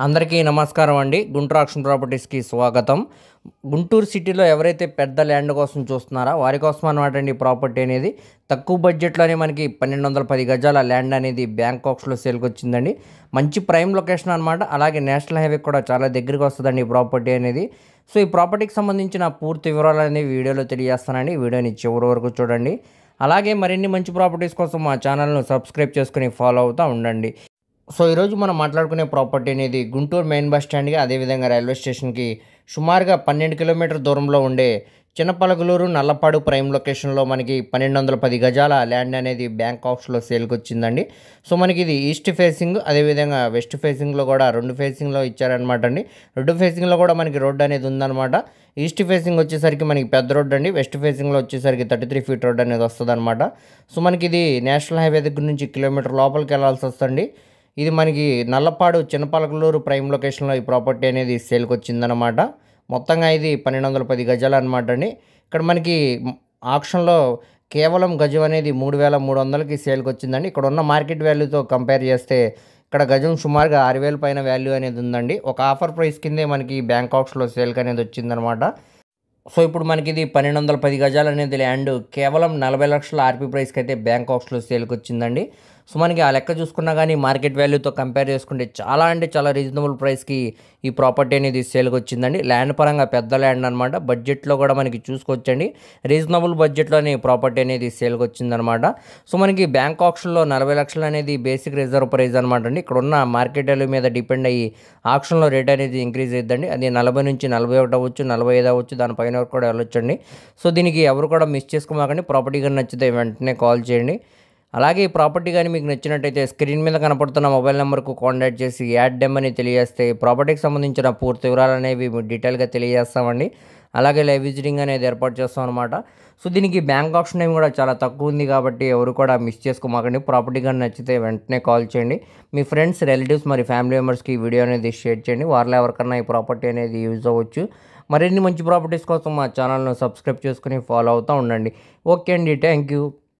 అందరికీ నమస్కారం అండి. గుంటూరు ఆక్షన్ ప్రాపర్టీస్కి స్వాగతం. గుంటూరు సిటీలో ఎవరైతే పెద్ద ల్యాండ్ కోసం చూస్తున్నారో వారి కోసం అనమాట అండి ప్రాపర్టీ అనేది. తక్కువ బడ్జెట్లోనే మనకి 1210 గజాల ల్యాండ్ అనేది బ్యాంకాక్స్లో సేల్కి వచ్చిందండి. మంచి ప్రైమ్ లొకేషన్ అనమాట. అలాగే నేషనల్ హైవే కూడా చాలా దగ్గరికి వస్తుందండి ఈ ప్రాపర్టీ అనేది. సో ఈ ప్రాపర్టీకి సంబంధించిన పూర్తి వివరాలు అనేవి వీడియోలో తెలియజేస్తానండి. వీడియోని చివరి వరకు చూడండి. అలాగే మరిన్ని మంచి ప్రాపర్టీస్ కోసం మా ఛానల్ను సబ్స్క్రైబ్ చేసుకుని ఫాలో అవుతూ ఉండండి. సో ఈరోజు మనం మాట్లాడుకునే ప్రాపర్టీ అనేది గుంటూరు మెయిన్ బస్ స్టాండ్కి అదేవిధంగా రైల్వే స్టేషన్కి సుమారుగా 12 కిలోమీటర్ దూరంలో ఉండే చిన్నపలగలూరు నల్లపాడు ప్రైమ్ లొకేషన్లో మనకి 1210 గజాల ల్యాండ్ అనేది బ్యాంకాక్స్లో సేల్కి వచ్చిందండి. సో మనకి ఇది ఈస్ట్ ఫేసింగ్ అదేవిధంగా వెస్ట్ ఫేసింగ్లో కూడా 2 ఫేసింగ్లో ఇచ్చారనమాట అండి. 2 ఫేసింగ్లో కూడా మనకి రోడ్ అనేది ఉందన్నమాట. ఈస్ట్ ఫేసింగ్ వచ్చేసరికి మనకి పెద్ద రోడ్ అండి. వెస్ట్ ఫేసింగ్లో వచ్చేసరికి 33 ఫీట్ రోడ్ అనేది వస్తుంది అనమాట. సో మనకి ఇది నేషనల్ హైవే దగ్గర నుంచి కిలోమీటర్ లోపలికి వెళ్ళాల్సి వస్తుంది. ఇది మనకి నల్లపాడు చిన్నపలకలూరు ప్రైమ్ లొకేషన్లో ఈ ప్రాపర్టీ అనేది సేల్కి వచ్చిందనమాట. మొత్తంగా ఇది 1210 గజాలు అనమాట అండి. ఇక్కడ మనకి ఆక్షన్లో కేవలం గజం అనేది 3300కి సేల్కి వచ్చిందండి. ఇక్కడ ఉన్న మార్కెట్ వాల్యూతో కంపేర్ చేస్తే ఇక్కడ గజం సుమారుగా 6000 పైన వాల్యూ అనేది ఉందండి. ఒక ఆఫర్ ప్రైస్ కిందే మనకి బ్యాంకాక్స్లో సేల్కి అనేది వచ్చిందనమాట. సో ఇప్పుడు మనకి ఇది 1210 గజాలు అనేది ల్యాండ్ కేవలం 40 లక్షల ఆర్పీ ప్రైస్కి అయితే బ్యాంకాక్స్లో సేల్కి వచ్చిందండి. సో మనకి ఆ లెక్క చూసుకున్నా కానీ మార్కెట్ వాల్యూతో కంపేర్ చేసుకుంటే చాలా అంటే చాలా రీజనబుల్ ప్రైస్కి ఈ ప్రాపర్టీ అనేది సేల్కి వచ్చిందండి. ల్యాండ్ పరంగా పెద్ద ల్యాండ్ అనమాట. బడ్జెట్లో కూడా మనకి చూసుకోవచ్చండి. రీజనబుల్ బడ్జెట్లోనే ప్రాపర్టీ అనేది సేల్కి వచ్చిందనమాట. సో మనకి బ్యాంకాక్స్లో 40 లక్షలు అనేది బేసిక్ రిజర్వ్ ప్రైస్ అనమాట అండి. ఇక్కడ ఉన్న మార్కెట్ వాల్యూ మీద డిపెండ్ అయ్యి ఆక్షన్లో రేట్ అనేది ఇంక్రీజ్ అవుతుందండి. అది 40 నుంచి 41 అవ్వచ్చు, 45 అవ్వచ్చు, దానిపైన కూడా వెళ్ళొచ్చండి. సో దీనికి ఎవరు కూడా మిస్ చేసుకోమాకండి. ప్రాపర్టీ కానీ నచ్చితే వెంటనే కాల్ చేయండి. అలాగే ఈ ప్రాపర్టీ కానీ మీకు నచ్చినట్టయితే స్క్రీన్ మీద కనపడుతున్న మొబైల్ నెంబర్కు కాంటాక్ట్ చేసి యాడ్ డెమ్ అని తెలియజేస్తే ప్రాపర్టీకి సంబంధించిన పూర్తి వివరాలు అనేవి డీటెయిల్గా తెలియజేస్తామండి. అలాగే లైవ్ విజిటింగ్ అనేది ఏర్పాటు చేస్తాం అనమాట. సో దీనికి బ్యాంక్ ఆప్షన్ టైం కూడా చాలా తక్కువ ఉంది కాబట్టి ఎవరు కూడా మిస్ చేసుకోమాకండి. ప్రాపర్టీ కానీ నచ్చితే వెంటనే కాల్ చేయండి. మీ ఫ్రెండ్స్, రిలేటివ్స్ మరి ఫ్యామిలీ మెంబర్స్కి ఈ వీడియో అనేది షేర్ చేయండి. వారిలో ఎవరికన్నా ఈ ప్రాపర్టీ అనేది యూజ్ అవ్వచ్చు. మరిన్ని మంచి ప్రాపర్టీస్ కోసం మా ఛానల్ను సబ్స్క్రైబ్ చేసుకుని ఫాలో అవుతూ ఉండండి. ఓకే అండి, థ్యాంక్ యూ.